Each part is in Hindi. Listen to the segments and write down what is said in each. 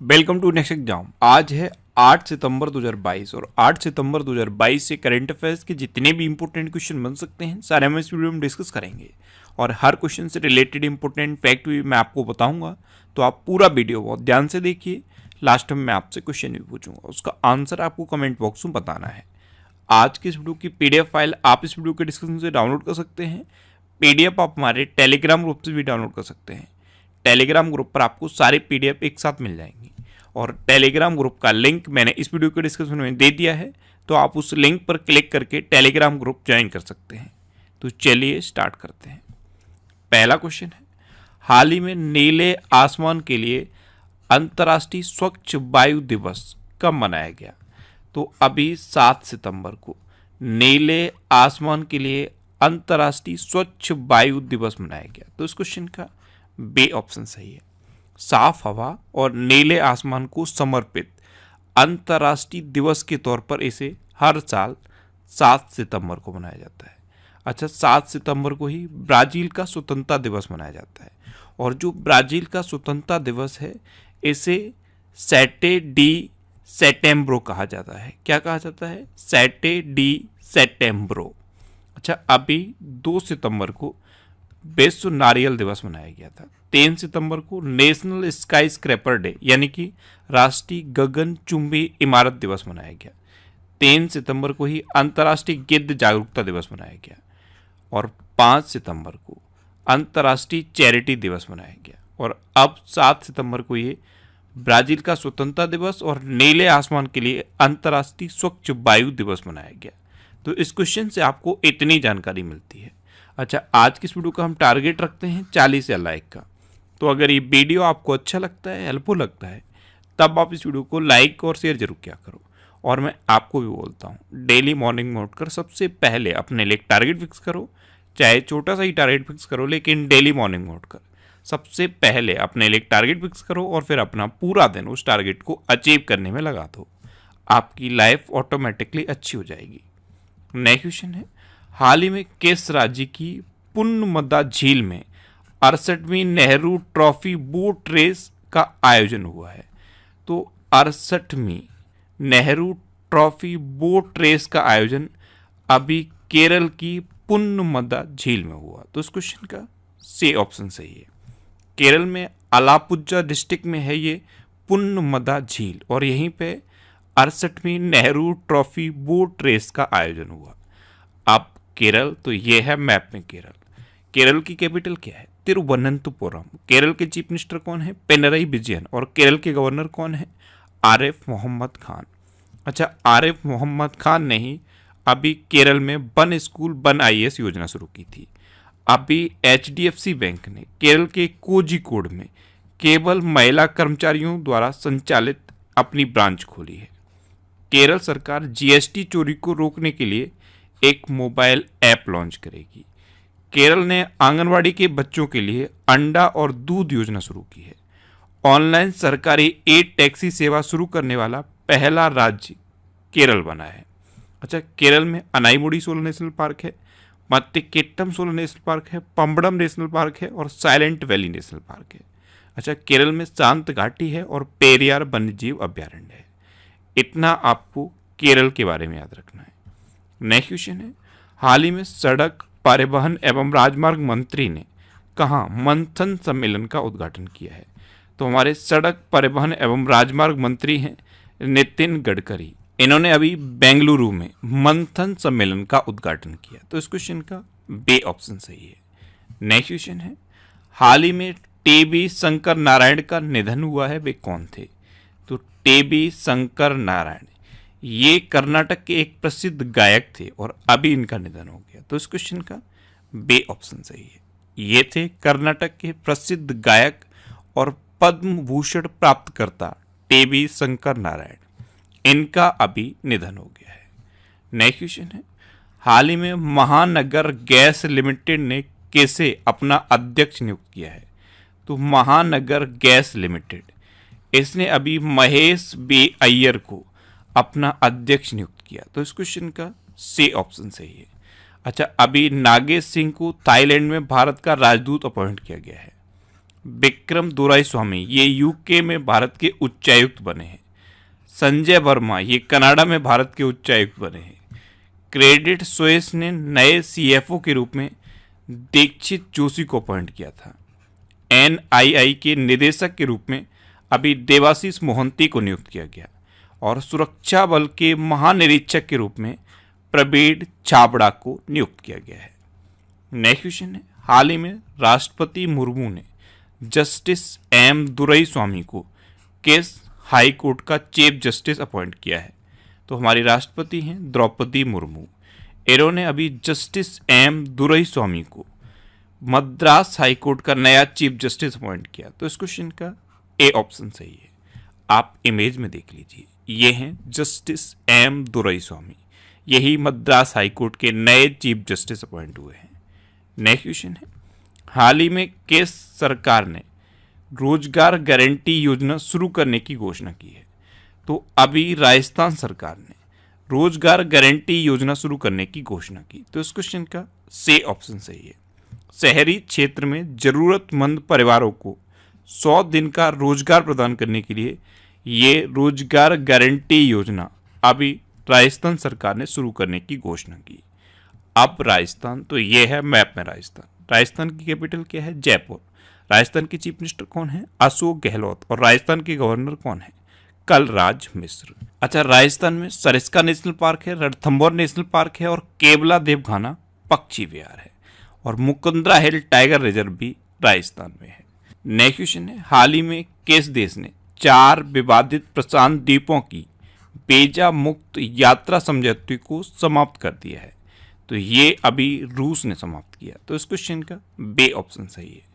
Welcome to next exam. आज है 8 सितंबर 2022 और 8 सितंबर 2022 से करंट अफेयर्स के जितने भी इंपॉर्टेंट क्वेश्चन बन सकते हैं सारे हम इस वीडियो में डिस्कस करेंगे और हर क्वेश्चन से रिलेटेड इंपॉर्टेंट फैक्ट भी मैं आपको बताऊंगा। तो आप पूरा वीडियो बहुत ध्यान से देखिए। लास्ट में मैं आपसे क्वेश्चन भी पूछूंगा, उसका आंसर आपको कमेंट बॉक्स में बताना है। आज की इस वीडियो की PDF फाइल आप इस वीडियो के डिस्क्रिप्शन से डाउनलोड कर सकते हैं। PDF आप हमारे टेलीग्राम ग्रुप से भी डाउनलोड कर सकते हैं। टेलीग्राम ग्रुप पर आपको सारे PDF एक साथ मिल जाएंगे और टेलीग्राम ग्रुप का लिंक मैंने इस वीडियो के डिस्क्रिप्शन में दे दिया है, तो आप उस लिंक पर क्लिक करके टेलीग्राम ग्रुप ज्वाइन कर सकते हैं। तो चलिए स्टार्ट करते हैं। पहला क्वेश्चन है, हाल ही में नीले आसमान के लिए अंतर्राष्ट्रीय स्वच्छ वायु दिवस कब मनाया गया? तो अभी 7 सितंबर को नीले आसमान के लिए अंतर्राष्ट्रीय स्वच्छ वायु दिवस मनाया गया। तो इस क्वेश्चन का बी ऑप्शन सही है। साफ हवा और नीले आसमान को समर्पित अंतर्राष्ट्रीय दिवस के तौर पर इसे हर साल 7 सितंबर को मनाया जाता है। अच्छा, 7 सितंबर को ही ब्राजील का स्वतंत्रता दिवस मनाया जाता है और जो ब्राजील का स्वतंत्रता दिवस है इसे सैटे डी सेटेम्ब्रो कहा जाता है। क्या कहा जाता है? सैटे डी सेटेम्ब्रो। अच्छा, अभी 2 सितंबर को विश्व नारियल दिवस मनाया गया था। 3 सितंबर को नेशनल स्काई स्क्रैपर डे यानी कि राष्ट्रीय गगनचुंबी इमारत दिवस मनाया गया। 3 सितंबर को ही अंतर्राष्ट्रीय गिद्ध जागरूकता दिवस मनाया गया और 5 सितंबर को अंतर्राष्ट्रीय चैरिटी दिवस मनाया गया और अब 7 सितंबर को ये ब्राजील का स्वतंत्रता दिवस और नीले आसमान के लिए अंतर्राष्ट्रीय स्वच्छ वायु दिवस मनाया गया। तो इस क्वेश्चन से आपको इतनी जानकारी मिलती है। अच्छा, आज की इस वीडियो का हम टारगेट रखते हैं 40 या लाइक का। तो अगर ये वीडियो आपको अच्छा लगता है, हेल्पफुल लगता है, तब आप इस वीडियो को लाइक और शेयर जरूर किया करो। और मैं आपको भी बोलता हूँ, डेली मॉर्निंग में उठकर सबसे पहले अपने लिए एक टारगेट फिक्स करो। चाहे छोटा सा ही टारगेट फिक्स करो, लेकिन डेली मॉर्निंग में उठकर सबसे पहले अपने लिए एक टारगेट फिक्स करो और फिर अपना पूरा दिन उस टारगेट को अचीव करने में लगा दो। आपकी लाइफ ऑटोमेटिकली अच्छी हो जाएगी। नेक्स्ट क्वेश्चन है, हाल ही में किस राज्य की पुनमदा झील में 68वीं नेहरू ट्रॉफी बोट रेस का आयोजन हुआ है? तो 68वीं नेहरू ट्रॉफी बोट रेस का आयोजन अभी केरल की पुनमदा झील में हुआ। तो इस क्वेश्चन का सी ऑप्शन सही है। केरल में अलापुझा डिस्ट्रिक्ट में है ये पुनमदा झील और यहीं पे 68वीं नेहरू ट्रॉफी बोट रेस का आयोजन हुआ। अब केरल, तो ये है मैप में केरल। केरल की कैपिटल क्या है? तिरुवनंतपुरम। केरल के चीफ मिनिस्टर कौन है? पिनरई विजयन। और केरल के गवर्नर कौन है? आरिफ मोहम्मद खान। अच्छा, आरिफ मोहम्मद खान ने ही अभी केरल में वन स्कूल वन IAS योजना शुरू की थी। अभी HDFC बैंक ने केरल के कोझिकोड में केवल महिला कर्मचारियों द्वारा संचालित अपनी ब्रांच खोली है। केरल सरकार GST चोरी को रोकने के लिए एक मोबाइल ऐप लॉन्च करेगी। केरल ने आंगनवाड़ी के बच्चों के लिए अंडा और दूध योजना शुरू की है। ऑनलाइन सरकारी टैक्सी सेवा शुरू करने वाला पहला राज्य केरल बना है। अच्छा, केरल में अनाईमुडी सोलर नेशनल पार्क है, मत्तिकेट्टम सोलर नेशनल पार्क है, पम्बडम नेशनल पार्क है और साइलेंट वैली नेशनल पार्क है। अच्छा, केरल में शांत घाटी है और पेरियार वन्यजीव अभ्यारण्य है। इतना आपको केरल के बारे में याद रखना है। नेक्स्ट क्वेश्चन है, हाल ही में सड़क परिवहन एवं राजमार्ग मंत्री ने कहाँ मंथन सम्मेलन का उद्घाटन किया है? तो हमारे सड़क परिवहन एवं राजमार्ग मंत्री हैं नितिन गडकरी। इन्होंने अभी बेंगलुरु में मंथन सम्मेलन का उद्घाटन किया। तो इस क्वेश्चन का बी ऑप्शन सही है। नेक्स्ट क्वेश्चन है, हाल ही में TB शंकर नारायण का निधन हुआ है, वे कौन थे? तो TB शंकर नारायण ये कर्नाटक के एक प्रसिद्ध गायक थे और अभी इनका निधन हो गया। तो इस क्वेश्चन का बी ऑप्शन सही है। ये थे कर्नाटक के प्रसिद्ध गायक और पद्म भूषण प्राप्तकर्ता TB शंकर नारायण। इनका अभी निधन हो गया है। नेक्स्ट क्वेश्चन है, हाल ही में महानगर गैस लिमिटेड ने किसे अपना अध्यक्ष नियुक्त किया है? तो महानगर गैस लिमिटेड, इसने अभी महेश B अय्यर को अपना अध्यक्ष नियुक्त किया। तो इस क्वेश्चन का सी ऑप्शन सही है। अच्छा, अभी नागेश सिंह को थाईलैंड में भारत का राजदूत अपॉइंट किया गया है। विक्रम दोराईस्वामी ये यूके में भारत के उच्चायुक्त बने हैं। संजय वर्मा ये कनाडा में भारत के उच्चायुक्त बने हैं। क्रेडिट स्विस ने नए सीएफओ के रूप में दीक्षित जोशी को अपॉइंट किया था। एनआईआई के निदेशक के रूप में अभी देवाशीष मोहंती को नियुक्त किया गया और सुरक्षा बल के महानिरीक्षक के रूप में प्रवीण छाबड़ा को नियुक्त किया गया है। नेक्स्ट क्वेश्चन है, हाल ही में राष्ट्रपति मुर्मू ने जस्टिस एम दुराईस्वामी को किस हाई कोर्ट का चीफ जस्टिस अपॉइंट किया है? तो हमारी राष्ट्रपति हैं द्रौपदी मुर्मू। इन्होंने अभी जस्टिस एम दुराईस्वामी को मद्रास हाई कोर्ट का नया चीफ जस्टिस अपॉइंट किया। तो इस क्वेश्चन का ए ऑप्शन सही है। आप इमेज में देख लीजिए, ये हैं जस्टिस एम दुराईस्वामी, यही मद्रास हाई कोर्ट के नए चीफ जस्टिस अपॉइंट हुए हैं। नेक्स्ट क्वेश्चन है, हाल ही में किस सरकार ने रोजगार गारंटी योजना शुरू करने की घोषणा की है? तो अभी राजस्थान सरकार ने रोजगार गारंटी योजना शुरू करने की घोषणा की। तो इस क्वेश्चन का सी ऑप्शन सही है। शहरी क्षेत्र में जरूरतमंद परिवारों को 100 दिन का रोजगार प्रदान करने के लिए ये रोजगार गारंटी योजना अभी राजस्थान सरकार ने शुरू करने की घोषणा की। अब राजस्थान, तो ये है मैप में राजस्थान की कैपिटल क्या है? जयपुर। राजस्थान के चीफ मिनिस्टर कौन है? अशोक गहलोत। और राजस्थान के गवर्नर कौन है? कलराज मिश्र। अच्छा, राजस्थान में सरिस्का नेशनल पार्क है, रणथंभौर नेशनल पार्क है और केवला देवघाना पक्षी विहार है और मुकुंदरा हिल टाइगर रिजर्व भी राजस्थान में है। नेक्स्ट क्वेश्चन है, हाल ही में किस देश ने 4 विवादित प्रशांत द्वीपों की वीजा मुक्त यात्रा समझौते को समाप्त कर दिया है? तो ये अभी रूस ने समाप्त किया। तो इस क्वेश्चन का बे ऑप्शन सही है।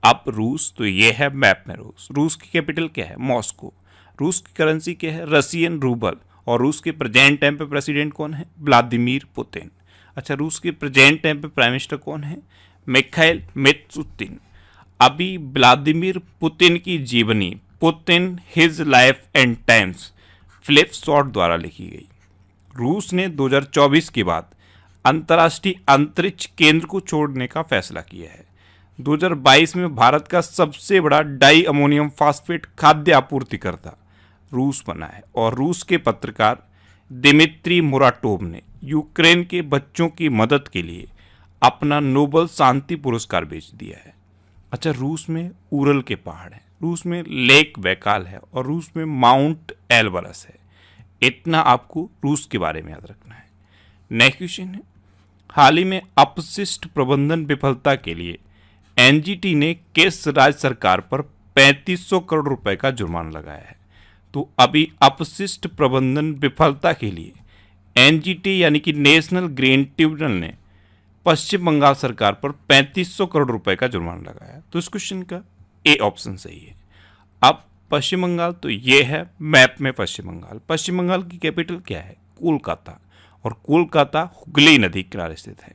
अब रूस, तो ये है मैप में रूस की कैपिटल क्या है? मॉस्को। रूस की करेंसी क्या है? Russian rouble. और रूस के प्रेजेंट टाइम पे प्रेसिडेंट कौन है? Vladimir Putin. अच्छा, रूस के प्रेजेंट टाइम पे प्राइम मिनिस्टर कौन है? Mikhail Mishustin. अभी व्लादिमीर पुतिन की जीवनी Putin his life and times Philip Short द्वारा लिखी गई। रूस ने 2024 के बाद अंतर्राष्ट्रीय अंतरिक्ष केंद्र को छोड़ने का फैसला किया है। 2022 में भारत का सबसे बड़ा डाई अमोनियम फास्फेट खाद्य आपूर्तिकर्ता रूस बना है और रूस के पत्रकार दिमित्री मुराटोव ने यूक्रेन के बच्चों की मदद के लिए अपना नोबेल शांति पुरस्कार बेच दिया है। अच्छा, रूस में उरल के पहाड़ हैं, रूस में लेक बैकाल है और रूस में माउंट एल्बरस है। इतना आपको रूस के बारे में याद रखना है। नेक्स्ट क्वेश्चन है, हाल ही में अपशिष्ट प्रबंधन विफलता के लिए एनजीटी ने किस राज्य सरकार पर 3500 करोड़ रुपए का जुर्माना लगाया है? तो अभी अपशिष्ट प्रबंधन विफलता के लिए एनजीटी यानी कि नेशनल ग्रीन ट्रिब्यूनल ने पश्चिम बंगाल सरकार पर 3500 करोड़ रुपए का जुर्माना लगाया। तो इस क्वेश्चन का ए ऑप्शन सही है। अब पश्चिम बंगाल, तो ये है मैप में पश्चिम बंगाल। पश्चिम बंगाल की कैपिटल क्या है? कोलकाता। और कोलकाता हुगली नदी किनारे स्थित है।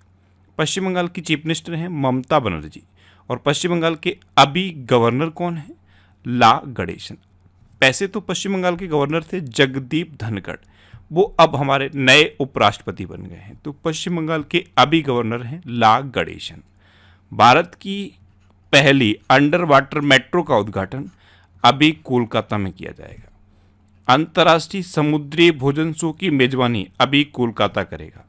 पश्चिम बंगाल की चीफ मिनिस्टर हैं ममता बनर्जी और पश्चिम बंगाल के अभी गवर्नर कौन है? ला गणेशन। पैसे तो पश्चिम बंगाल के गवर्नर थे जगदीप धनखड़, वो अब हमारे नए उपराष्ट्रपति बन गए हैं। तो पश्चिम बंगाल के अभी गवर्नर हैं ला गणेशन। भारत की पहली अंडर वाटर मेट्रो का उद्घाटन अभी कोलकाता में किया जाएगा। अंतर्राष्ट्रीय समुद्री भोजन शो की मेजबानी अभी कोलकाता करेगा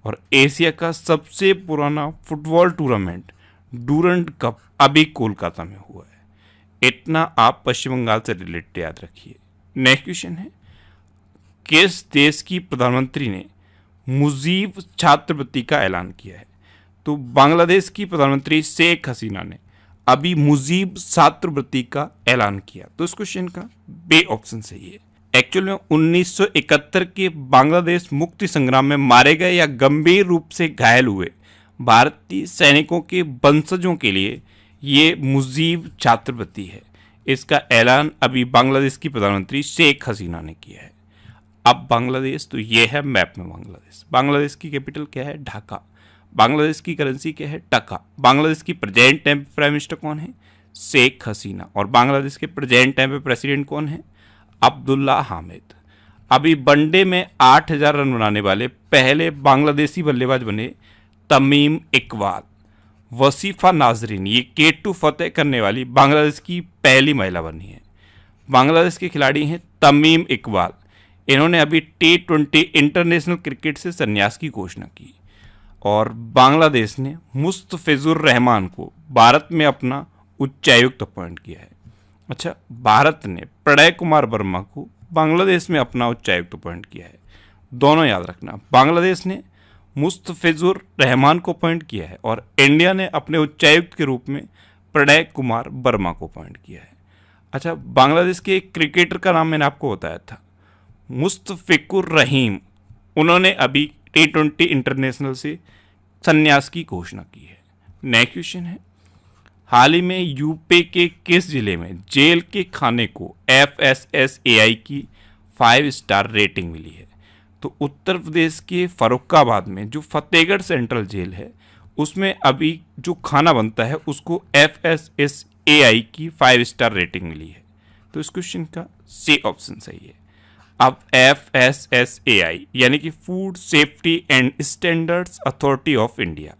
और एशिया का सबसे पुराना फुटबॉल टूर्नामेंट डूरंड कप अभी कोलकाता में हुआ है। इतना आप पश्चिम बंगाल से रिलेटेड याद रखिए। नेक्स्ट क्वेश्चन है, किस देश की प्रधानमंत्री ने मुजीब छात्रवृत्ति का ऐलान किया है? तो बांग्लादेश की प्रधानमंत्री शेख हसीना ने अभी मुजीब छात्रवृत्ति का ऐलान किया। तो इस क्वेश्चन का बे ऑप्शन सही है। एक्चुअल में 1971 के बांग्लादेश मुक्ति संग्राम में मारे गए या गंभीर रूप से घायल हुए भारतीय सैनिकों के वंशजों के लिए ये मुजीब छात्रवृत्ति है। इसका ऐलान अभी बांग्लादेश की प्रधानमंत्री शेख हसीना ने किया है। अब बांग्लादेश, तो ये है मैप में बांग्लादेश। बांग्लादेश की कैपिटल क्या है? ढाका। बांग्लादेश की करेंसी क्या है? टका। बांग्लादेश की प्रेजेंट टाइम पे प्राइम मिनिस्टर कौन है? शेख हसीना। और बांग्लादेश के प्रेजेंट टाइम पे प्रेसिडेंट कौन है? अब्दुल्ला हामिद। अभी वनडे में 8000 रन बनाने वाले पहले बांग्लादेशी बल्लेबाज बने तमीम इकबाल। वसीफा नाजरीन ये K2 फतेह करने वाली बांग्लादेश की पहली महिला बनी है। बांग्लादेश के खिलाड़ी हैं तमीम इकबाल। इन्होंने अभी T20 इंटरनेशनल क्रिकेट से संन्यास की घोषणा की। और बांग्लादेश ने मुस्तफिजुर रहमान को भारत में अपना उच्चायुक्त अपॉइंट किया है। अच्छा, भारत ने प्रणय कुमार वर्मा को बांग्लादेश में अपना उच्चायुक्त अपॉइंट किया है। दोनों याद रखना, बांग्लादेश ने मुस्तफिजुर रहमान को अपॉइंट किया है और इंडिया ने अपने उच्चायुक्त के रूप में प्रणय कुमार वर्मा को अपॉइंट किया है। अच्छा, बांग्लादेश के एक क्रिकेटर का नाम मैंने आपको बताया था, मुस्तफिकुर रहीम। उन्होंने अभी T20 इंटरनेशनल से संन्यास की घोषणा की है। नेक्स्ट क्वेश्चन है, हाल ही में यूपी के किस जिले में जेल के खाने को FSSAI की 5 स्टार रेटिंग मिली है? तो उत्तर प्रदेश के फर्रुखाबाद में जो फतेहगढ़ सेंट्रल जेल है उसमें अभी जो खाना बनता है उसको FSSAI की 5 स्टार रेटिंग मिली है। तो इस क्वेश्चन का सी ऑप्शन सही है। अब FSSAI यानी कि food safety and standards authority of India,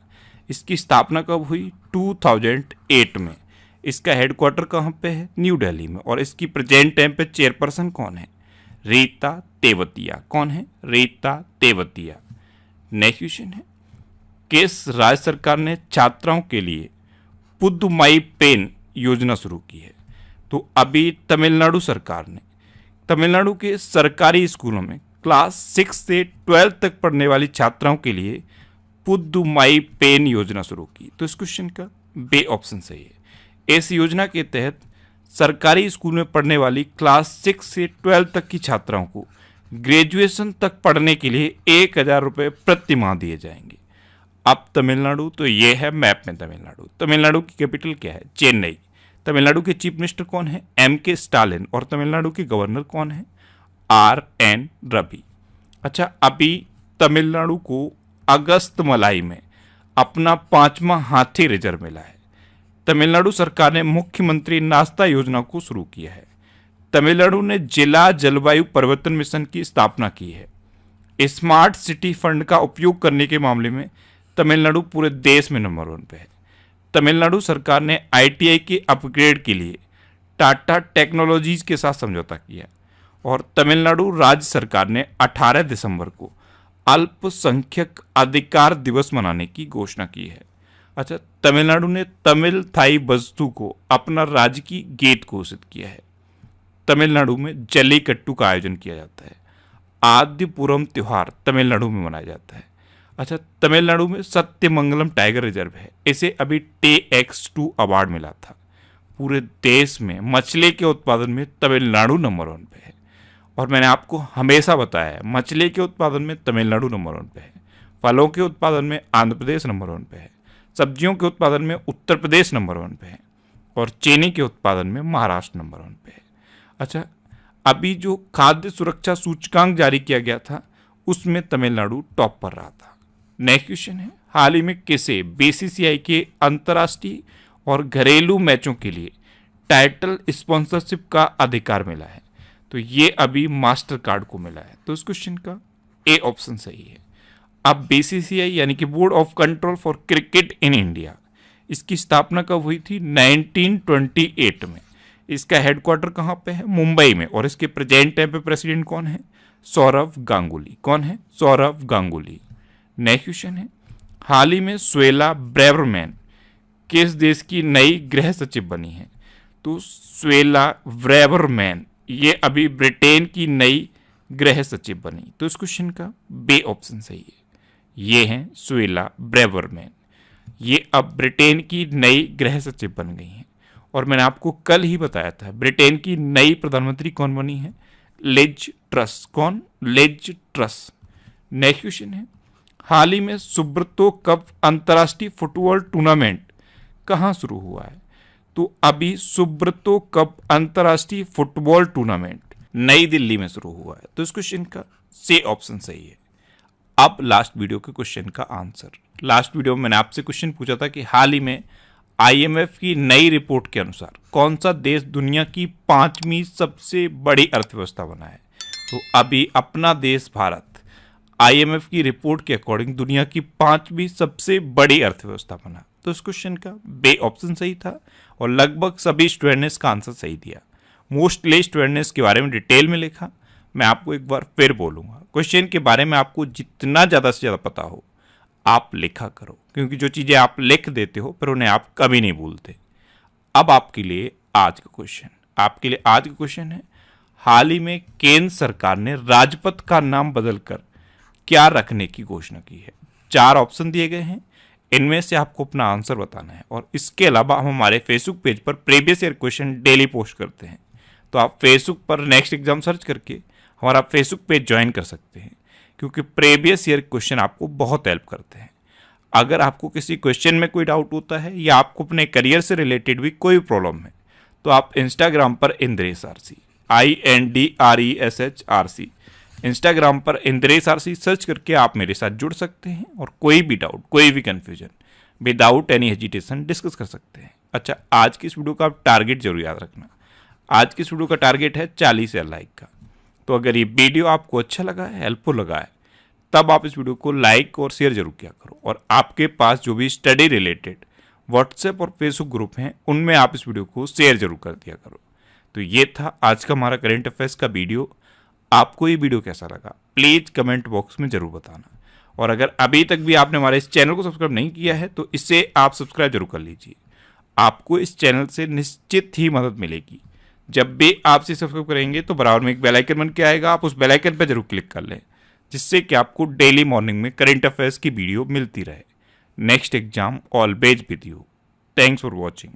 इसकी स्थापना कब हुई? 2008 में। इसका हेडक्वार्टर कहाँ पे है? न्यू दिल्ली में। और इसकी प्रेजेंट टाइम पे चेयरपर्सन कौन है? रीता तेवतिया। कौन है? रीता तेवतिया। नेक्स्ट क्वेश्चन है, किस राज्य सरकार ने छात्राओं के लिए पुदुमाई पेन योजना शुरू की है? तो अभी तमिलनाडु सरकार ने तमिलनाडु के सरकारी स्कूलों में क्लास 6 से 12 तक पढ़ने वाली छात्राओं के लिए पुदुमाई पेन योजना शुरू की। तो इस क्वेश्चन का बी ऑप्शन सही है। इस योजना के तहत सरकारी स्कूल में पढ़ने वाली क्लास 6 से 12 तक की छात्राओं को ग्रेजुएशन तक पढ़ने के लिए 1000 रुपये प्रति माह दिए जाएंगे। अब तमिलनाडु, तो ये है मैप में तमिलनाडु। तमिलनाडु की कैपिटल क्या है? चेन्नई। तमिलनाडु के चीफ मिनिस्टर कौन है? M.K. स्टालिन। और तमिलनाडु के गवर्नर कौन है? R.N. रवि। अच्छा, अभी तमिलनाडु को अगस्त मलाई में अपना 5वां हाथी रिजर्व मिला है। तमिलनाडु सरकार ने मुख्यमंत्री नाश्ता योजना को शुरू किया है। तमिलनाडु ने जिला जलवायु परिवर्तन मिशन की स्थापना की है। स्मार्ट सिटी फंड का उपयोग करने के मामले में तमिलनाडु पूरे देश में नंबर 1 पे है। तमिलनाडु सरकार ने ITI के अपग्रेड के लिए टाटा टेक्नोलॉजीज के साथ समझौता किया। और तमिलनाडु राज्य सरकार ने 18 दिसंबर को अल्पसंख्यक अधिकार दिवस मनाने की घोषणा की है। अच्छा, तमिलनाडु ने तमिल थाई वस्तु को अपना राज्य की गीत घोषित किया है। तमिलनाडु में जल्लीकट्टू का आयोजन किया जाता है। आद्यपुरम त्योहार तमिलनाडु में मनाया जाता है। अच्छा, तमिलनाडु में सत्यमंगलम टाइगर रिजर्व है। इसे अभी TX2 अवार्ड मिला था। पूरे देश में मछली के उत्पादन में तमिलनाडु नंबर 1 पे है। और मैंने आपको हमेशा बताया है, मछली के उत्पादन में तमिलनाडु नंबर 1 पे है। फलों के उत्पादन में आंध्र प्रदेश नंबर 1 पे है। सब्जियों के उत्पादन में उत्तर प्रदेश नंबर 1 पे है। और चीनी के उत्पादन में महाराष्ट्र नंबर 1 पे है। अच्छा, अभी जो खाद्य सुरक्षा सूचकांक जारी किया गया था उसमें तमिलनाडु टॉप पर रहा था। नेक्स्ट क्वेश्चन है, हाल ही में किसे BCCI के अंतर्राष्ट्रीय और घरेलू मैचों के लिए टाइटल स्पॉन्सरशिप का अधिकार मिला है? तो ये अभी मास्टर कार्ड को मिला है। तो इस क्वेश्चन का ए ऑप्शन सही है। अब BCCI यानी कि board of control for cricket in India, इसकी स्थापना कब हुई थी? 1928 में। इसका हेडक्वार्टर कहाँ पे है? मुंबई में। और इसके प्रेजेंट टाइम पे प्रेसिडेंट कौन है? सौरव गांगुली। कौन है? सौरव गांगुली। नेक्स्ट क्वेश्चन है, हाल ही में स्वेला ब्रेवरमैन किस देश की नई गृह सचिव बनी है? तो स्वेला ब्रेवरमैन ये अभी ब्रिटेन की नई गृह सचिव बनी। तो इस क्वेश्चन का बी ऑप्शन सही है। ये हैं स्वेला ब्रेवरमैन। ये अब ब्रिटेन की नई गृह सचिव बन गई हैं। और मैंने आपको कल ही बताया था ब्रिटेन की नई प्रधानमंत्री कौन बनी है? Liz Truss. कौन? Liz Truss. नेक्स्ट क्वेश्चन है, हाल ही में सुब्रतो कप अंतर्राष्ट्रीय फुटबॉल टूर्नामेंट कहाँ शुरू हुआ है? तो अभी सुब्रतो कप अंतर्राष्ट्रीय फुटबॉल टूर्नामेंट नई दिल्ली में शुरू हुआ है। तो इस क्वेश्चन का सी ऑप्शन सही है। अब लास्ट वीडियो के क्वेश्चन का आंसर। लास्ट वीडियो में मैंने आपसे क्वेश्चन पूछा था कि हाल ही में IMF की नई रिपोर्ट के अनुसार कौन सा देश दुनिया की 5वीं सबसे बड़ी अर्थव्यवस्था बना है? तो अभी अपना देश भारत IMF की रिपोर्ट के अकॉर्डिंग दुनिया की 5वीं सबसे बड़ी अर्थव्यवस्था बना। तो इस क्वेश्चन का बे ऑप्शन सही था और लगभग सभी स्टूडेंट ने इसका आंसर सही दिया। मोस्टली स्टूडेंट ने इसके बारे में डिटेल में लिखा। मैं आपको एक बार फिर बोलूँगा, क्वेश्चन के बारे में आपको जितना ज़्यादा से ज़्यादा पता हो आप लिखा करो, क्योंकि जो चीज़ें आप लिख देते हो फिर उन्हें आप कभी नहीं भूलते। अब आपके लिए आज का क्वेश्चन है, हाल ही में केंद्र सरकार ने राजपथ का नाम बदलकर क्या रखने की घोषणा की है। 4 ऑप्शन दिए गए हैं, इनमें से आपको अपना आंसर बताना है। और इसके अलावा हम हमारे फेसबुक पेज पर previous year question daily post करते हैं, तो आप फेसबुक पर नेक्स्ट एग्जाम सर्च करके हमारा फेसबुक पेज ज्वाइन कर सकते हैं, क्योंकि प्रीवियस ईयर क्वेश्चन आपको बहुत हेल्प करते हैं। अगर आपको किसी क्वेश्चन में कोई डाउट होता है या आपको अपने करियर से रिलेटेड भी कोई प्रॉब्लम है, तो आप इंस्टाग्राम पर इंद्रेश आरसी INDRESHRC इंस्टाग्राम पर इंद्रेश आरसी सर्च करके आप मेरे साथ जुड़ सकते हैं और कोई भी डाउट, कोई भी confusion without any hesitation discuss कर सकते हैं। अच्छा, आज की इस वीडियो का आप टारगेट जरूर याद रखना। आज की इस वीडियो का टारगेट है 40,000 लाइक का। तो अगर ये वीडियो आपको अच्छा लगा है, हेल्पफुल लगा है, तब आप इस वीडियो को लाइक और शेयर जरूर किया करो। और आपके पास जो भी स्टडी रिलेटेड व्हाट्सएप और फेसबुक ग्रुप हैं, उनमें आप इस वीडियो को शेयर जरूर कर दिया करो। तो ये था आज का हमारा करंट अफेयर्स का वीडियो। आपको ये वीडियो कैसा लगा प्लीज़ कमेंट बॉक्स में जरूर बताना। और अगर अभी तक भी आपने हमारे इस चैनल को सब्सक्राइब नहीं किया है तो इसे आप सब्सक्राइब जरूर कर लीजिए। आपको इस चैनल से निश्चित ही मदद मिलेगी। जब भी आप इसे सब्सक्राइब करेंगे तो बराबर में एक बेल आइकन बन के आएगा, आप उस बेल आइकन पर जरूर क्लिक कर लें, जिससे कि आपको डेली मॉर्निंग में करंट अफेयर्स की वीडियो मिलती रहे। Next exam always with you. Thanks for watching.